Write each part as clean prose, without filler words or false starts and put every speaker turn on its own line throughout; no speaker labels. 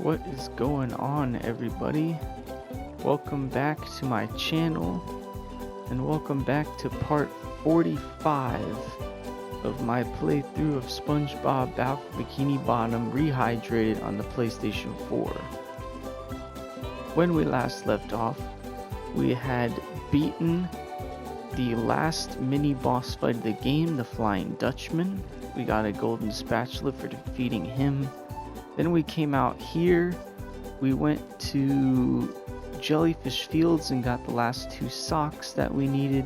What is going on, everybody? Welcome back to my channel, and welcome back to part 45 of my playthrough of SpongeBob Bikini Bottom Rehydrated on the PlayStation 4. When we last left off, we had beaten the last mini boss fight of the game, the Flying Dutchman. We got a golden spatula for defeating him. Then we came out here, we went to Jellyfish Fields and got the last 2 socks that we needed.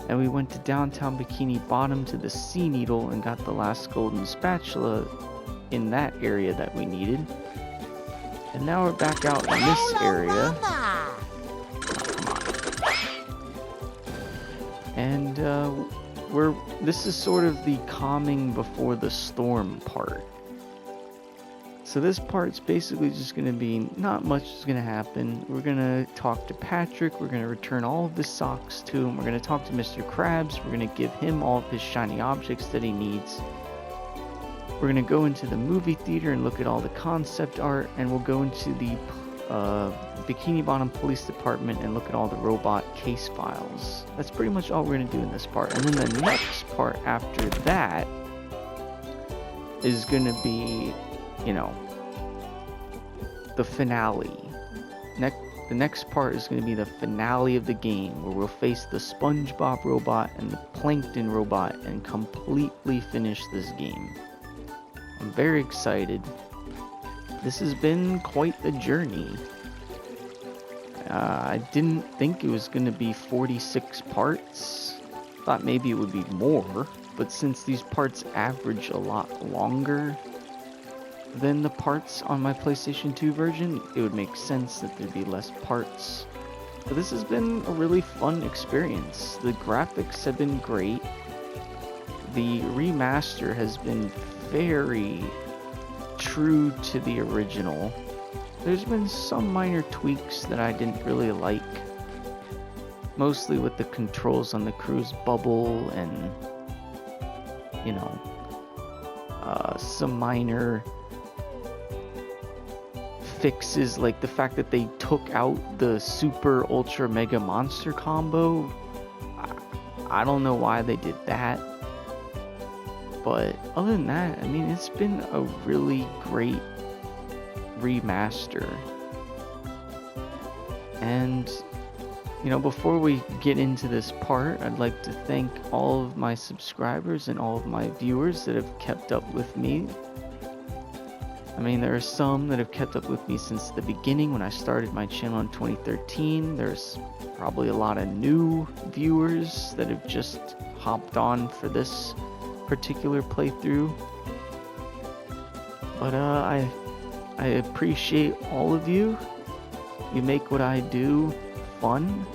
And we went to downtown Bikini Bottom to the Sea Needle and got the last golden spatula in that area that we needed. And now we're back out in this area. And this is sort of the calming before the storm part. So this part's basically just going to be, not much is going to happen. We're going to talk to Patrick, we're going to return all of the socks to him, we're going to talk to Mr. Krabs, we're going to give him all of his shiny objects that he needs. We're going to go into the movie theater and look at all the concept art, and we'll go into the Bikini Bottom Police Department and look at all the robot case files. That's pretty much all we're going to do in this part. And then the next part after that is going to be, you know, the finale. The next part is going to be the finale of the game, where we'll face the SpongeBob robot and the Plankton robot and completely finish this game. I'm very excited. This has been quite the journey. I didn't think it was going to be 46 parts. Thought maybe it would be more, but since these parts average a lot longer than the parts on my PlayStation 2 version, it would make sense that there'd be less parts. But this has been a really fun experience. The graphics have been great. The remaster has been very true to the original. There's been some minor tweaks that I didn't really like, mostly with the controls on the cruise bubble and, you know, some minor fixes, like the fact that they took out the super ultra mega monster combo. I don't know why they did that, but other than that, I mean, it's been a really great remaster. And, you know, before we get into this part, I'd like to thank all of my subscribers and all of my viewers that have kept up with me. I mean, there are some that have kept up with me since the beginning when I started my channel in 2013. There's probably a lot of new viewers that have just hopped on for this particular playthrough. But I appreciate all of you. You make what I do fun,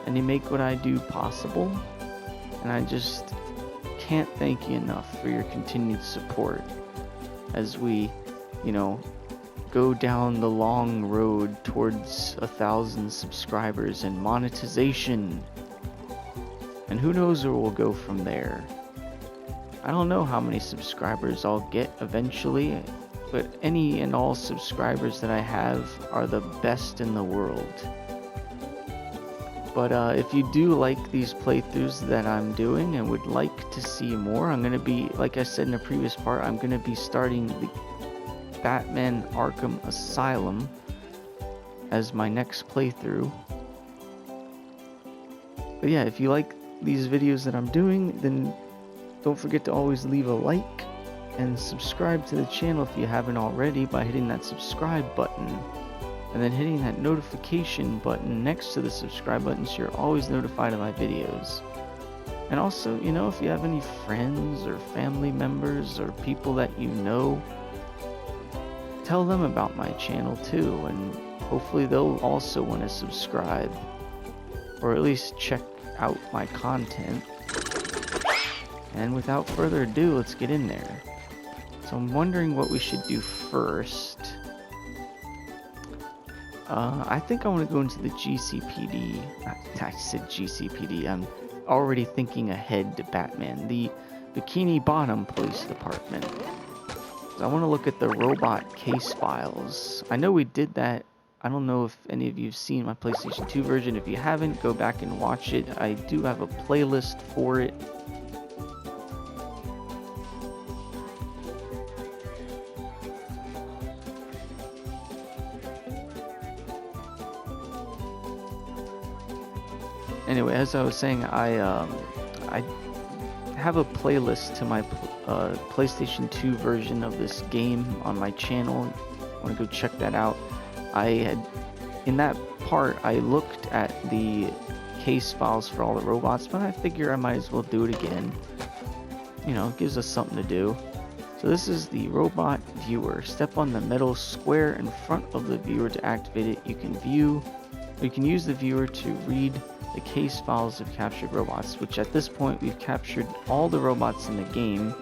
and you make what I do possible. And I just can't thank you enough for your continued support as we, you know, go down the long road towards 1,000 subscribers and monetization. And who knows where we'll go from there. I don't know how many subscribers I'll get eventually, but any and all subscribers that I have are the best in the world. But if you do like these playthroughs that I'm doing and would like to see more, I'm going to be, like I said in the previous part, I'm going to be starting the Batman Arkham Asylum as my next playthrough. But yeah, if you like these videos that I'm doing, then don't forget to always leave a like and subscribe to the channel if you haven't already by hitting that subscribe button, and then hitting that notification button next to the subscribe button so you're always notified of my videos. And also, you know, if you have any friends or family members or people that you know, tell them about my channel too, and hopefully they'll also want to subscribe, or at least check out my content. And without further ado, let's get in there. So I'm wondering what we should do first. I think I want to go into the GCPD. I said GCPD. I'm already thinking ahead to Batman. The Bikini Bottom Police Department. I want to look at the robot case files. I know we did that. I don't know if any of you have seen my PlayStation 2 version. If you haven't, go back and watch it. I do have a playlist for it. Anyway, as I was saying, I have a playlist to my PlayStation 2 version of this game on my channel. I want to go check that out. In that part, I looked at the case files for all the robots, but I figure I might as well do it again. You know, it gives us something to do. So this is the robot viewer. Step on the metal square in front of the viewer to activate it. You can use the viewer to read the case files of captured robots, which at this point we've captured all the robots in the game,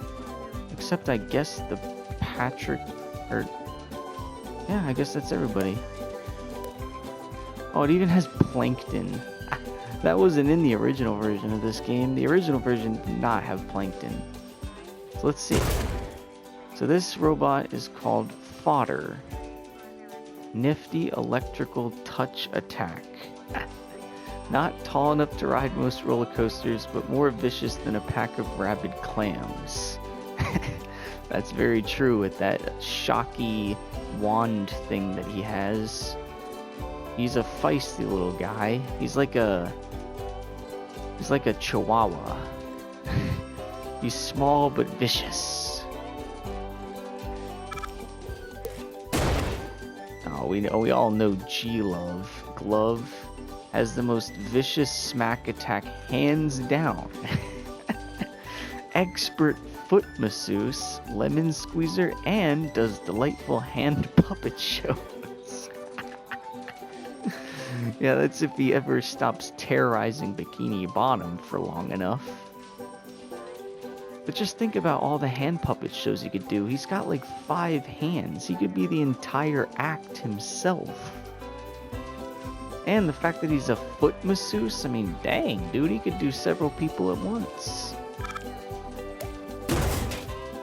except I guess the Patrick, or yeah, I guess that's everybody. Oh, it even has plankton. That wasn't in the original version of this game. The original version did not have plankton. So let's see. So this robot is called Fodder. Nifty electrical touch attack. Not tall enough to ride most roller coasters, but more vicious than a pack of rabid clams. That's very true with that shocky wand thing that he has. He's a feisty little guy. He's like a chihuahua. He's small but vicious. Oh, we all know Glove has the most vicious smack attack hands down. Expert foot masseuse, lemon squeezer, and does delightful hand puppet shows. Yeah, that's if he ever stops terrorizing Bikini Bottom for long enough. But just think about all the hand puppet shows he could do. He's got like 5 hands. He could be the entire act himself. And the fact that he's a foot masseuse, I mean, dang, dude, he could do several people at once.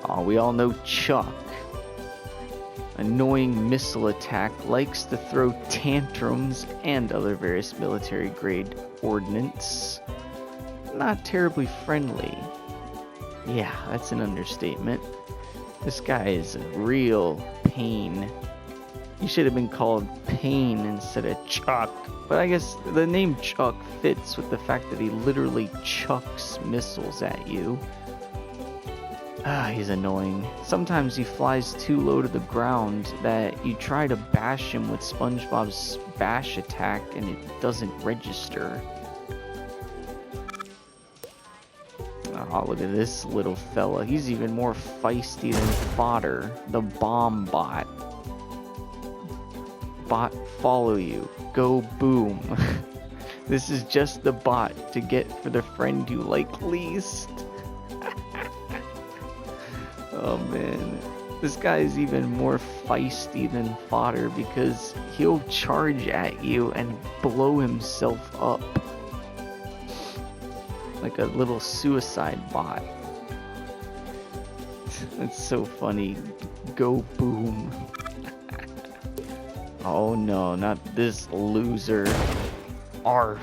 Oh, we all know Chuck. Annoying missile attack, likes to throw tantrums and other various military grade ordnance. Not terribly friendly. Yeah, that's an understatement. This guy is a real pain. He should have been called Pain instead of Chuck. But I guess the name Chuck fits with the fact that he literally chucks missiles at you. Ah, he's annoying. Sometimes he flies too low to the ground that you try to bash him with SpongeBob's bash attack and it doesn't register. Oh, look at this little fella. He's even more feisty than Fodder, the bomb bot. Bot follow you. Go boom. This is just the bot to get for the friend you like least. Oh man. This guy is even more feisty than Fodder because he'll charge at you and blow himself up. Like a little suicide bot. That's so funny. Go boom. Oh no, not this loser. Arf.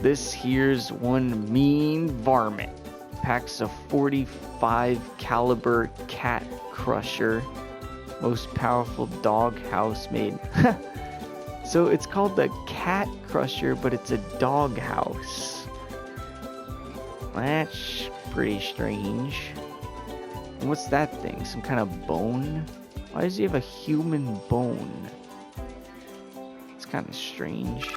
This here's one mean varmint. Packs a 45 caliber cat crusher. Most powerful dog house made. So it's called the cat crusher, but it's a dog house. That's pretty strange. And what's that thing? Some kind of bone? Why does he have a human bone? It's kind of strange.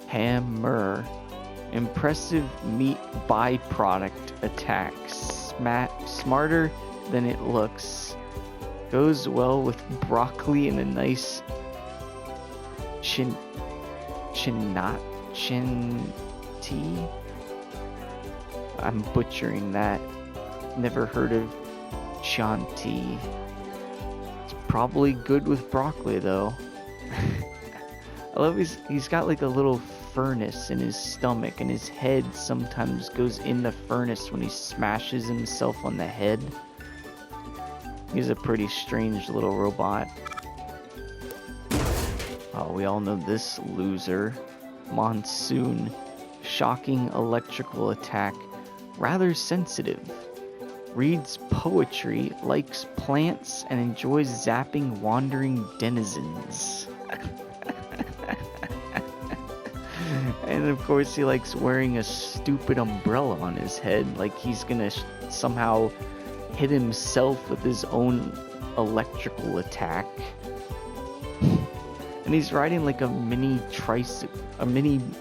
Hammer. Impressive meat byproduct attacks. Smarter than it looks. Goes well with broccoli and a nice chin tea. I'm butchering that. Never heard of Chanti. It's probably good with broccoli though. I love he's got like a little furnace in his stomach, and his head sometimes goes in the furnace when he smashes himself on the head. He's a pretty strange little robot. Oh, we all know this loser. Monsoon. Shocking electrical attack. Rather sensitive. Reads poetry, likes plants, and enjoys zapping wandering denizens. And of course he likes wearing a stupid umbrella on his head, like he's gonna somehow hit himself with his own electrical attack. And he's riding like a mini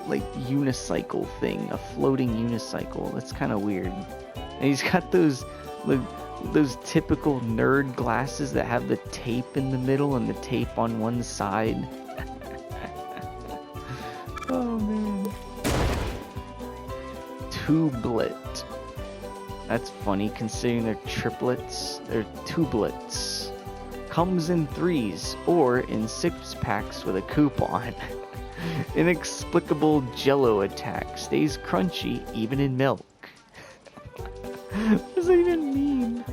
like unicycle thing, a floating unicycle. That's kind of weird. And he's got those typical nerd glasses that have the tape in the middle and the tape on one side. Oh man. Tublet. That's funny considering they're triplets. They're tubelets. Comes in 3s or in 6 packs with a coupon. Inexplicable jello attack. Stays crunchy even in milk. What does that even mean?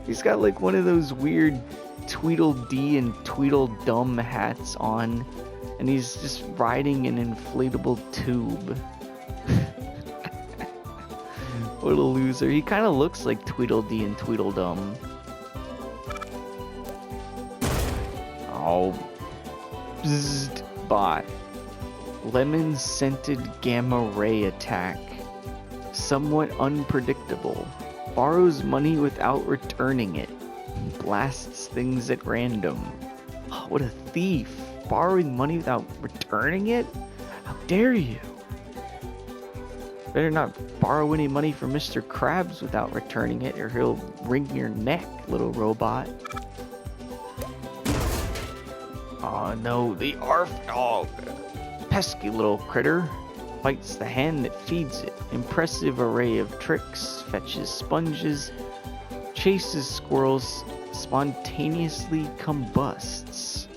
He's got like one of those weird Tweedledee and Tweedledum hats on. And he's just riding an inflatable tube. What a loser. He kind of looks like Tweedledee and Tweedledum. Oh. Bzzzt. Bot. Lemon scented gamma ray attack. Somewhat unpredictable. Borrows money without returning it. Blasts things at random. Oh, what a thief. Borrowing money without returning it? How dare you? Better not borrow any money from Mr. Krabs without returning it, or he'll wring your neck, little robot. Oh no, the ARF dog. Pesky little critter. Bites the hand that feeds it. Impressive array of tricks. Fetches sponges. Chases squirrels. Spontaneously combusts.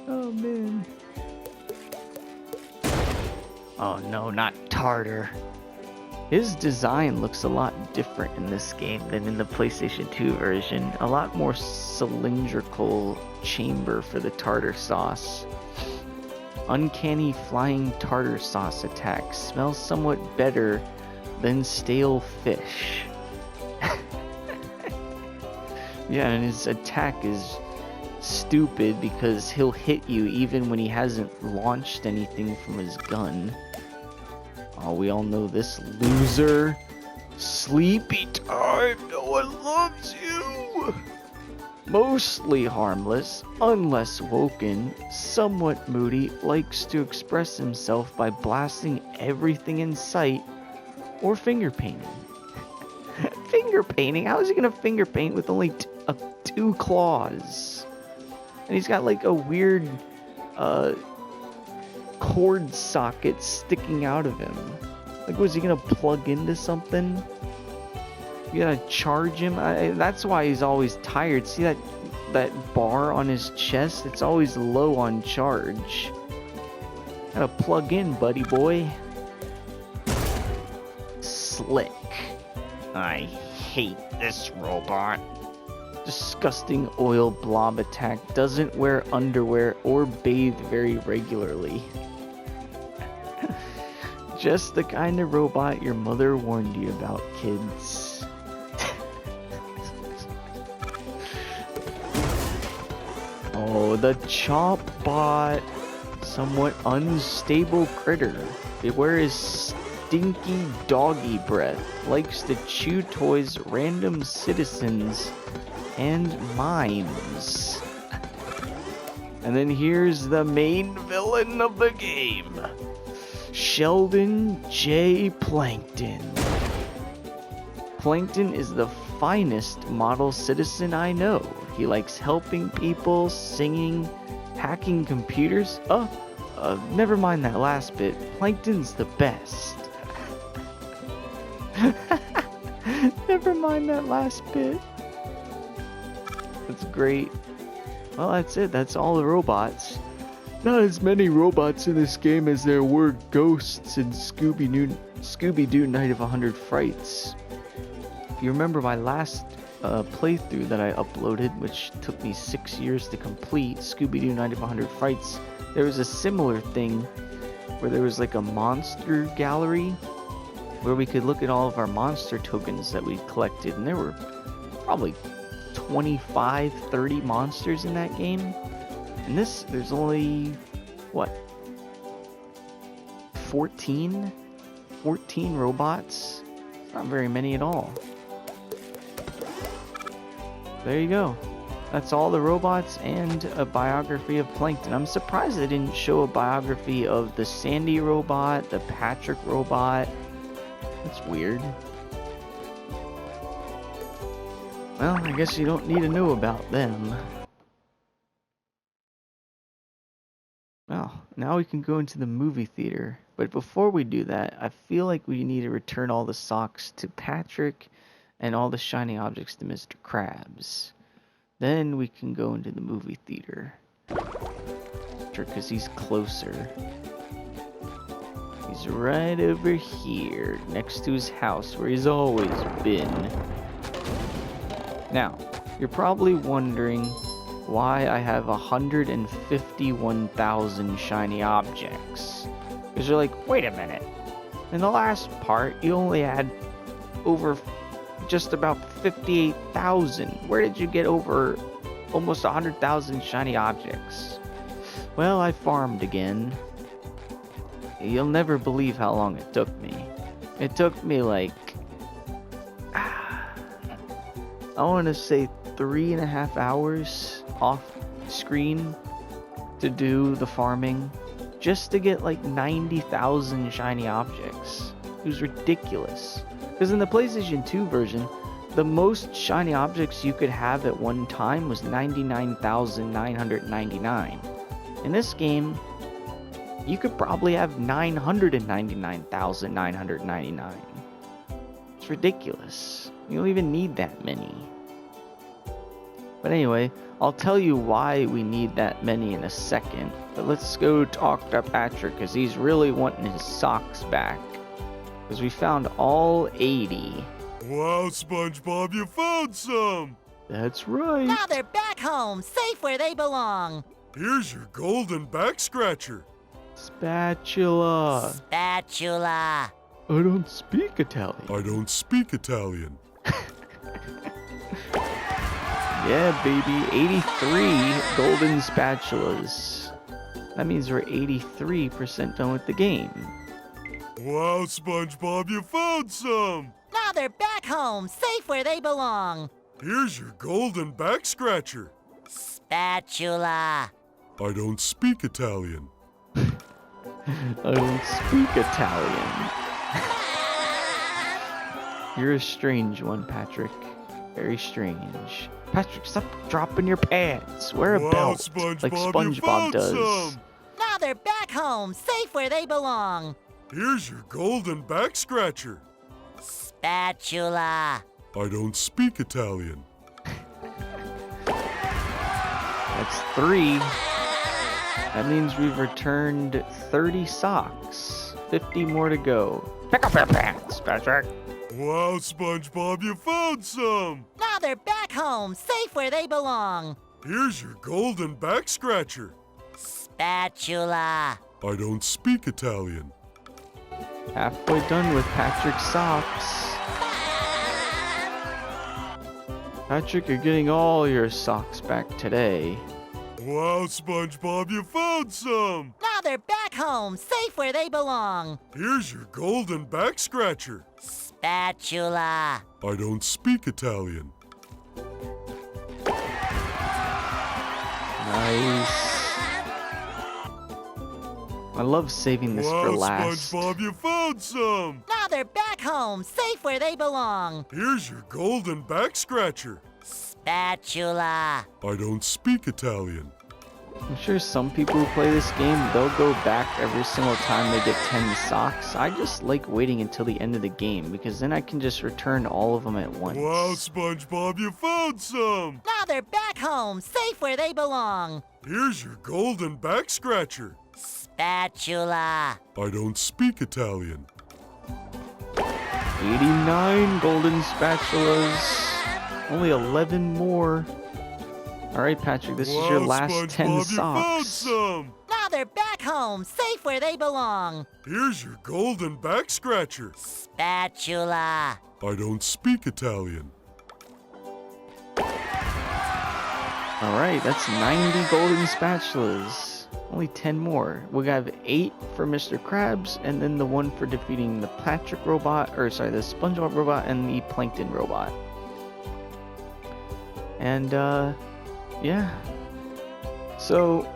Oh man. Oh no, not Tartar. His design looks a lot different in this game than in the PlayStation 2 version. A lot more cylindrical chamber for the tartar sauce. Uncanny flying tartar sauce attack. Smells somewhat better than stale fish. Yeah, and his attack is stupid because he'll hit you even when he hasn't launched anything from his gun. Oh, we all know this loser. Sleepy time, no one loves you. Mostly harmless, unless woken, somewhat moody, likes to express himself by blasting everything in sight or finger painting. Finger painting? How is he gonna finger paint with only 2 claws? And he's got like a weird cord socket sticking out of him. Like, was he gonna plug into something? You gotta charge him? That's why he's always tired. See that bar on his chest? It's always low on charge. Gotta plug in, buddy boy. Slick. I hate this robot. Disgusting oil blob attack. Doesn't wear underwear or bathe very regularly. Just the kind of robot your mother warned you about, kids. Oh, the Chomp Bot. Somewhat unstable critter. Beware his stinky doggy breath. Likes to chew toys, random citizens, and mimes. And then here's the main villain of the game. Sheldon J. Plankton. Plankton is the finest model citizen I know. He likes helping people, singing, hacking computers. Never mind that last bit. Plankton's the best. Never mind that last bit. That's great. Well, that's it. That's all the robots. Not as many robots in this game as there were ghosts in Scooby-Doo Night of 100 Frights. If you remember my last playthrough that I uploaded, which took me 6 years to complete, Scooby-Doo Night of 100 Frights, there was a similar thing where there was like a monster gallery where we could look at all of our monster tokens that we collected, and there were probably 25, 30 monsters in that game. And there's only, what, 14 robots? It's not very many at all. There you go. That's all the robots and a biography of Plankton. I'm surprised they didn't show a biography of the Sandy robot, the Patrick robot. That's weird. Well, I guess you don't need to know about them. Well, now we can go into the movie theater. But before we do that, I feel like we need to return all the socks to Patrick and all the shiny objects to Mr. Krabs. Then we can go into the movie theater. Because he's closer. He's right over here, next to his house, where he's always been. Now, you're probably wondering why I have 151,000 shiny objects. Because you're like, wait a minute. In the last part, you only had over just about 58,000. Where did you get over almost 100,000 shiny objects? Well, I farmed again. You'll never believe how long it took me. It took me like, I want to say 3.5 hours off screen to do the farming just to get like 90,000 shiny objects. It was ridiculous. Because in the PlayStation 2 version, the most shiny objects you could have at one time was 99,999. In this game, you could probably have 999,999. It's ridiculous. You don't even need that many. But anyway, I'll tell you why we need that many in a second. But let's go talk to Patrick, because he's really wanting his socks back. Because we found all 80.
Wow, SpongeBob, you found some!
That's right.
Now they're back home, safe where they belong.
Here's your golden back scratcher.
Spatula.
Spatula.
I don't speak Italian.
I don't speak Italian.
Yeah, baby. 83 golden spatulas. That means we're 83% done with the game.
Wow, SpongeBob, you found some!
Now they're back home, safe where they belong.
Here's your golden back scratcher.
Spatula.
I don't speak Italian.
I don't speak Italian. You're a strange one, Patrick. Very strange. Patrick, stop dropping your pants. Wear a belt
SpongeBob,
like
you
SpongeBob
found
does.
some.
Now they're back home, safe where they belong.
Here's your golden back scratcher.
Spatula.
I don't speak Italian.
That's 3. That means we've returned 30 socks. 50 more to go. Pick up your pants, Patrick.
Wow, SpongeBob, you found some!
Now they're back home, safe where they belong.
Here's your golden back scratcher.
Spatula.
I don't speak Italian.
Halfway done with Patrick's socks. Patrick, you're getting all your socks back today.
Wow, SpongeBob, you found some!
Now they're back home, safe where they belong.
Here's your golden back scratcher.
Spatula.
I don't speak Italian.
Nice. I love saving this for last.
SpongeBob, you found some!
Now they're back home, safe where they belong.
Here's your golden back scratcher.
Spatula.
I don't speak Italian.
I'm sure some people who play this game, they'll go back every single time they get 10 socks. I just like waiting until the end of the game because then I can just return all of them at once.
Wow, SpongeBob, you found some!
Now they're back home, safe where they belong.
Here's your golden back scratcher.
Spatula.
I don't speak Italian.
89 golden spatulas. Only 11 more. Alright, Patrick, this is your last
SpongeBob,
10
you found
socks.
some!
Now they're back home, safe where they belong.
Here's your golden back scratcher.
Spatula.
I don't speak Italian.
Alright, that's 90 golden spatulas. Only 10 more. We have 8 for Mr. Krabs, and then the one for defeating the Patrick robot, or sorry, the SpongeBob robot and the Plankton robot. And, yeah. So,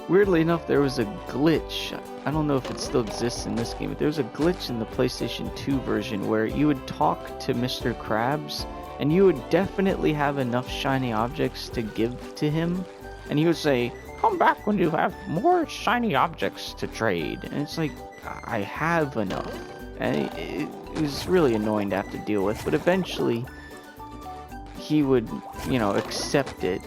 weirdly enough, there was a glitch. I don't know if it still exists in this game, but there was a glitch in the PlayStation 2 version where you would talk to Mr. Krabs, and you would definitely have enough shiny objects to give to him, and he would say, "Come back when you have more shiny objects to trade." And it's like, I have enough. And it was really annoying to have to deal with, but eventually he would, accept it.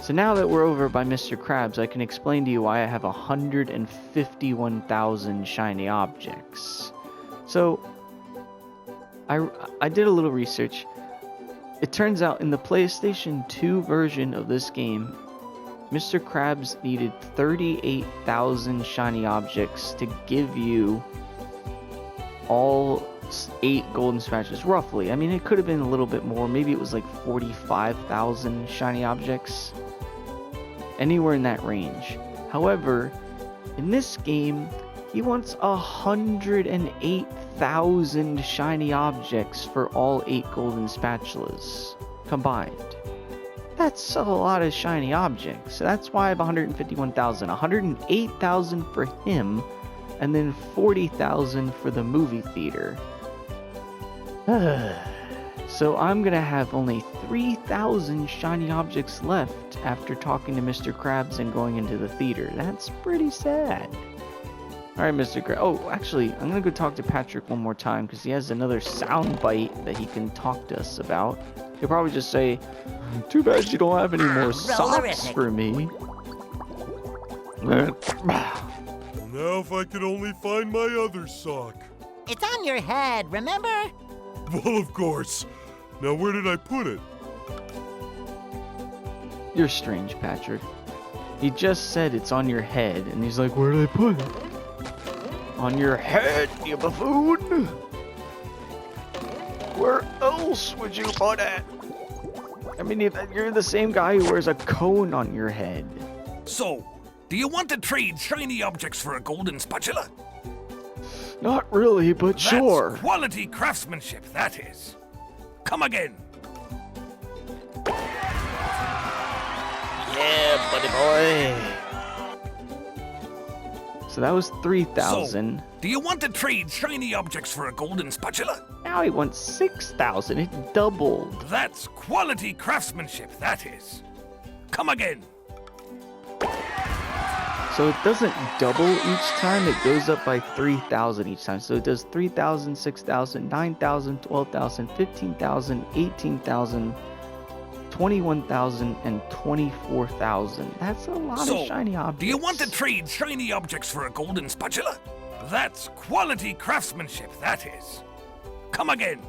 So now that we're over by Mr. Krabs, I can explain to you why I have 151,000 shiny objects. So, I did a little research. It turns out in the PlayStation 2 version of this game, Mr. Krabs needed 38,000 shiny objects to give you all 8 golden spatulas, roughly. I mean, it could have been a little bit more. Maybe it was like 45,000 shiny objects. Anywhere in that range. However, in this game, he wants 108,000 shiny objects for all 8 golden spatulas combined. That's a lot of shiny objects. So that's why I have 151,000. 108,000 for him, and then 40,000 for the movie theater. So I'm gonna have only 3,000 shiny objects left after talking to Mr. Krabs and going into the theater. That's pretty sad. Alright, Mr. Krabs. Oh, actually, I'm gonna go talk to Patrick one more time because he has another sound bite that he can talk to us about. He'll probably just say, "Too bad you don't have any more socks for me."
Well, now if I could only find my other sock.
It's on your head, remember?
Well, of course. Now where did I put it?
You're strange, Patrick. He just said it's on your head, and he's like, "Where did I put it?" On your head, you buffoon! Where else would you put it? I mean, you're the same guy who wears a cone on your head.
So, do you want to trade shiny objects for a golden spatula?
Not really, but sure.
That's quality craftsmanship, that is. Come again.
Yeah, buddy boy. So that was 3,000.
So, do you want to trade shiny objects for a golden spatula?
Now he wants 6,000. It doubled.
That's quality craftsmanship, that is. Come again.
So it doesn't double each time. It goes up by 3,000 each time. So it does 3,000, 6,000, 9,000, 12,000, 15,000, 18,000, 21,000, and 24,000. That's a lot of shiny objects.
Do you want to trade shiny objects for a golden spatula? That's quality craftsmanship, that is. Come again.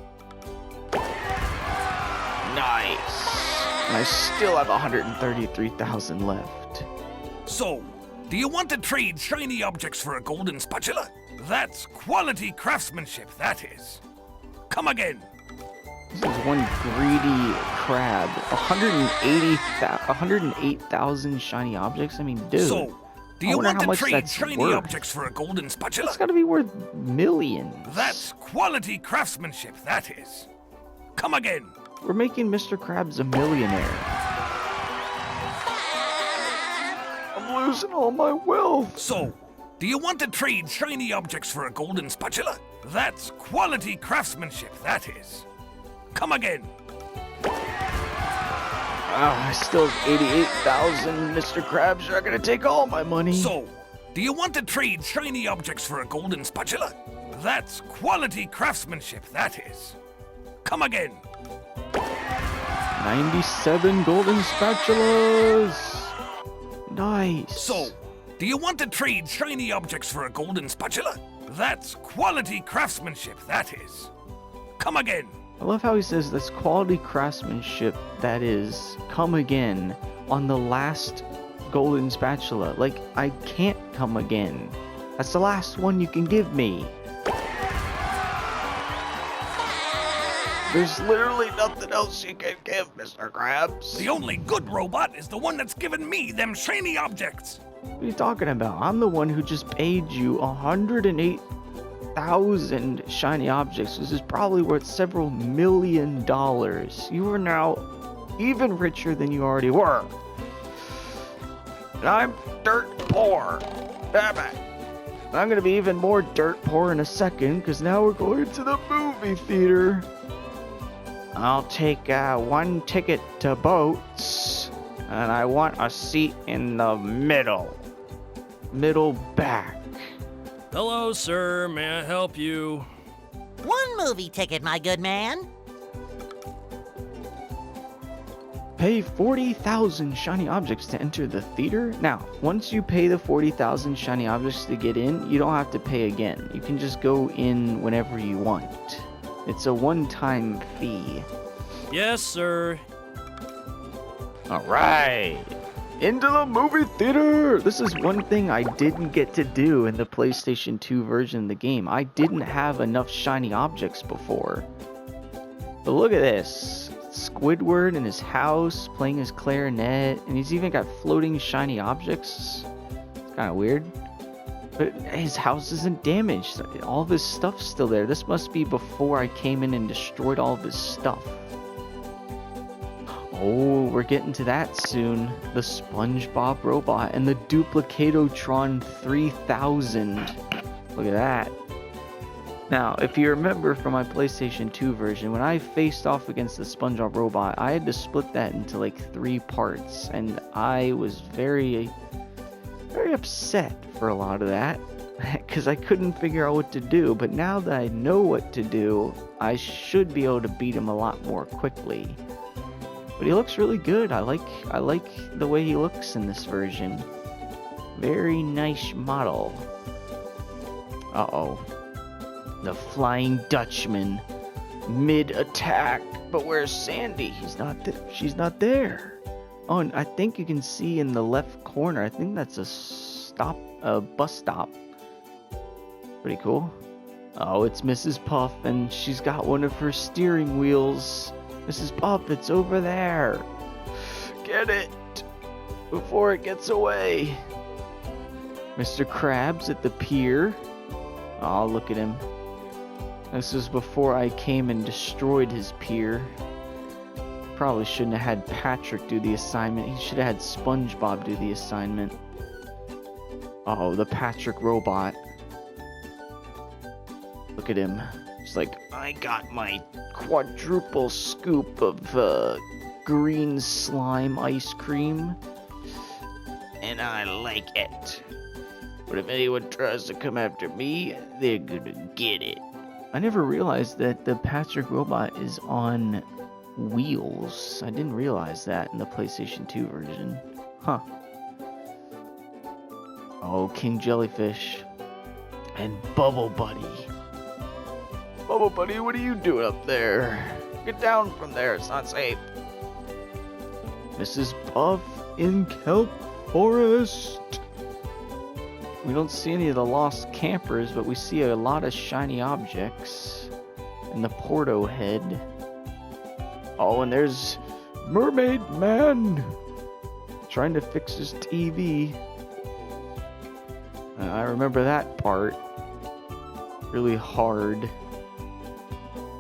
Nice. And I still have 133,000 left.
So, do you want to trade shiny objects for a golden spatula? That's quality craftsmanship, that is. Come again.
This is one greedy crab. 108,000 shiny objects? I mean, dude.
So, do you want to trade shiny
worth.
Objects for a golden spatula?
It's gotta be worth millions.
That's quality craftsmanship, that is. Come again.
We're making Mr. Krabs a millionaire. I'm losing all my wealth.
So, do you want to trade shiny objects for a golden spatula? That's quality craftsmanship, that is. Come again.
I still have 88,000, Mr. Krabs. You're not gonna take all my money.
So, do you want to trade shiny objects for a golden spatula? That's quality craftsmanship, that is. Come again.
97 golden spatulas. Nice.
So, do you want to trade shiny objects for a golden spatula? That's quality craftsmanship, that is. Come again.
I love how he says that's quality craftsmanship, that is, come again, on the last golden spatula. Like, I can't come again. That's the last one you can give me. There's literally nothing else you can give, Mr. Krabs.
The only good robot is the one that's given me them shiny objects.
What are you talking about? I'm the one who just paid you 108,000 shiny objects. This is probably worth several $1 million. You are now even richer than you already were. And I'm dirt poor. Damn it. I'm gonna be even more dirt poor in a second, because now we're going to the movie theater. I'll take one ticket to Boats, and I want a seat in the middle back.
Hello, sir. May I help you?
One movie ticket, my good man.
Pay 40,000 shiny objects to enter the theater. Now, once you pay the 40,000 shiny objects to get in, you don't have to pay again. You can just go in whenever you want. It's a one-time fee.
Yes, sir.
Alright! Into the movie theater! This is one thing I didn't get to do in the PlayStation 2 version of the game. I didn't have enough shiny objects before. But look at this. Squidward in his house, playing his clarinet, and he's even got floating shiny objects. It's kind of weird. But his house isn't damaged. All of his stuff's still there. This must be before I came in and destroyed all of his stuff. Oh, we're getting to that soon. The SpongeBob robot and the Duplicatotron 3000. Look at that. Now, if you remember from my PlayStation 2 version, when I faced off against the SpongeBob robot, I had to split that into like 3 parts. And I was very upset for a lot of that, because I couldn't figure out what to do. But now that I know what to do, I should be able to beat him a lot more quickly. But he looks really good. I like the way he looks in this version. Very nice model. Uh-oh. The Flying Dutchman. Mid-attack. But where's Sandy? She's not there. Oh, and I think you can see in the left corner, I think that's a bus stop. Pretty cool. Oh, it's Mrs. Puff, and she's got one of her steering wheels. Mrs. Puff, it's over there. Get it before it gets away. Mr. Krabs at the pier. Oh, look at him. This was before I came and destroyed his pier. Probably shouldn't have had Patrick do the assignment. He should have had SpongeBob do the assignment. Oh, the Patrick robot. Look at him. He's like, I got my quadruple scoop of green slime ice cream, and I like it. But if anyone tries to come after me, they're gonna get it. I never realized that the Patrick robot is on wheels. I didn't realize that in the PlayStation 2 version. Huh. Oh, King Jellyfish. And Bubble Buddy. Bubble Buddy, what are you doing up there? Get down from there, it's not safe. Mrs. Puff in Kelp Forest. We don't see any of the lost campers, but we see a lot of shiny objects. And the Porto head. Oh, and there's Mermaid Man trying to fix his TV. I remember that part. Really hard.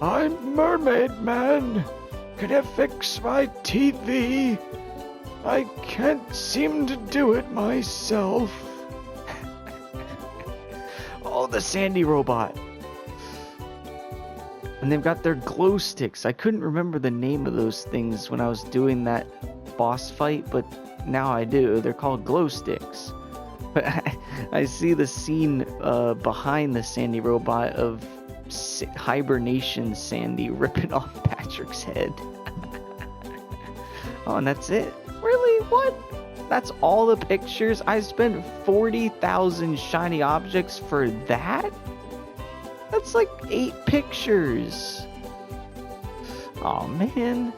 I'm Mermaid Man. Can you fix my TV? I can't seem to do it myself. Oh, the Sandy robot. And they've got their glow sticks. I couldn't remember the name of those things when I was doing that boss fight, but now I do. They're called glow sticks. But I see the scene behind the Sandy robot of hibernation Sandy ripping off Patrick's head. Oh, and that's it? Really? What? That's all the pictures? I spent 40,000 shiny objects for that? That's like 8 pictures. Oh man.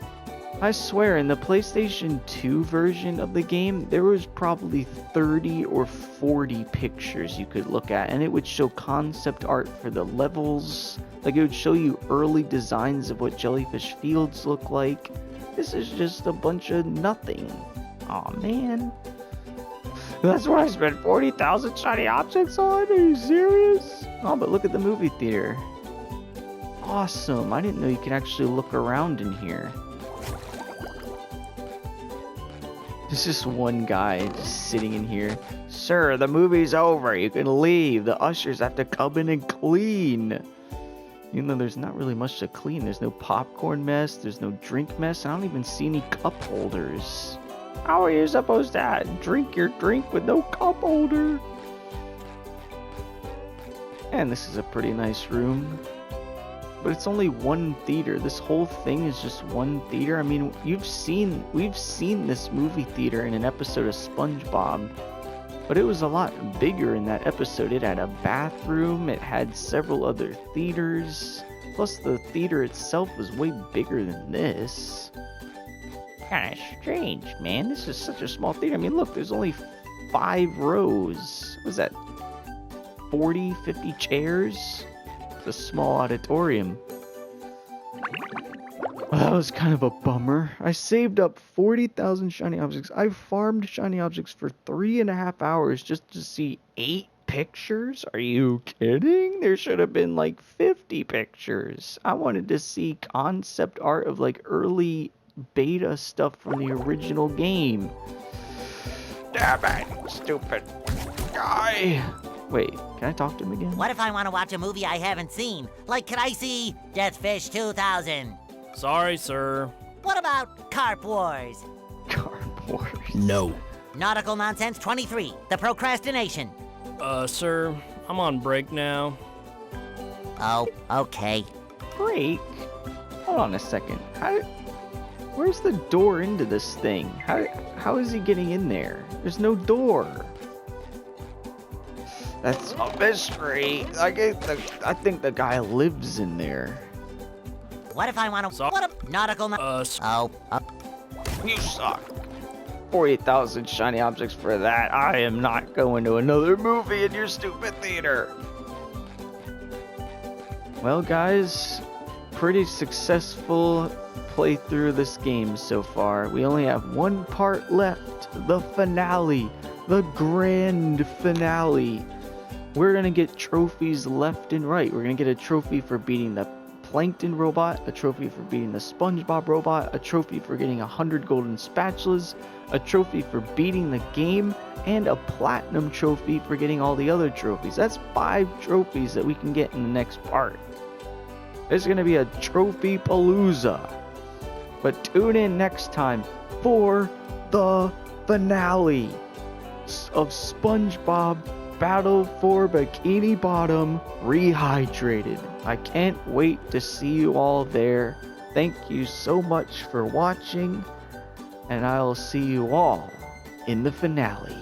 I swear, in the PlayStation 2 version of the game, there was probably 30 or 40 pictures you could look at, and it would show concept art for the levels. Like, it would show you early designs of what Jellyfish Fields look like. This is just a bunch of nothing. Aw, man. That's what I spent 40,000 shiny objects on? Are you serious? Oh, but look at the movie theater. Awesome. I didn't know you could actually look around in here. There's just one guy just sitting in here. Sir, the movie's over. You can leave. The ushers have to come in and clean. Even though there's not really much to clean. There's no popcorn mess. There's no drink mess. I don't even see any cup holders. How are you supposed to drink your drink with no cup holder? And this is a pretty nice room. But it's only one theater. This whole thing is just one theater. I mean, we've seen this movie theater in an episode of SpongeBob, but it was a lot bigger in that episode. It had a bathroom, it had several other theaters, plus the theater itself was way bigger than this. Kinda strange, man. This is such a small theater. I mean, look, there's only 5 rows. What's that? 40, 50 chairs? A small auditorium. Well, that was kind of a bummer. I saved up 40,000 shiny objects. I farmed shiny objects for 3.5 hours just to see 8 pictures? Are you kidding? There should have been like 50 pictures. I wanted to see concept art of like early beta stuff from the original game. Damn it, stupid guy. Wait, can I talk to him again?
What if I want to watch a movie I haven't seen? Like, could I see Deathfish 2000?
Sorry, sir.
What about Carp Wars?
Carp Wars.
No.
Nautical Nonsense 23, The Procrastination.
Sir, I'm on break now.
Oh, okay.
Break? Hold on a second. Where's the door into this thing? How is he getting in there? There's no door. That's a mystery. I think the guy lives in there.
What if I want to... What if... Nautical...
You suck. 40,000 shiny objects for that. I am not going to another movie in your stupid theater. Well, guys, pretty successful playthrough of this game so far. We only have one part left. The finale. The grand finale. We're going to get trophies left and right. We're going to get a trophy for beating the Plankton robot, a trophy for beating the SpongeBob robot, a trophy for getting 100 golden spatulas, a trophy for beating the game, and a platinum trophy for getting all the other trophies. That's 5 trophies that we can get in the next part. There's going to be a trophy palooza. But tune in next time for the finale of SpongeBob Battle for Bikini Bottom Rehydrated. I can't wait to see you all there. Thank you so much for watching, and I'll see you all in the finale.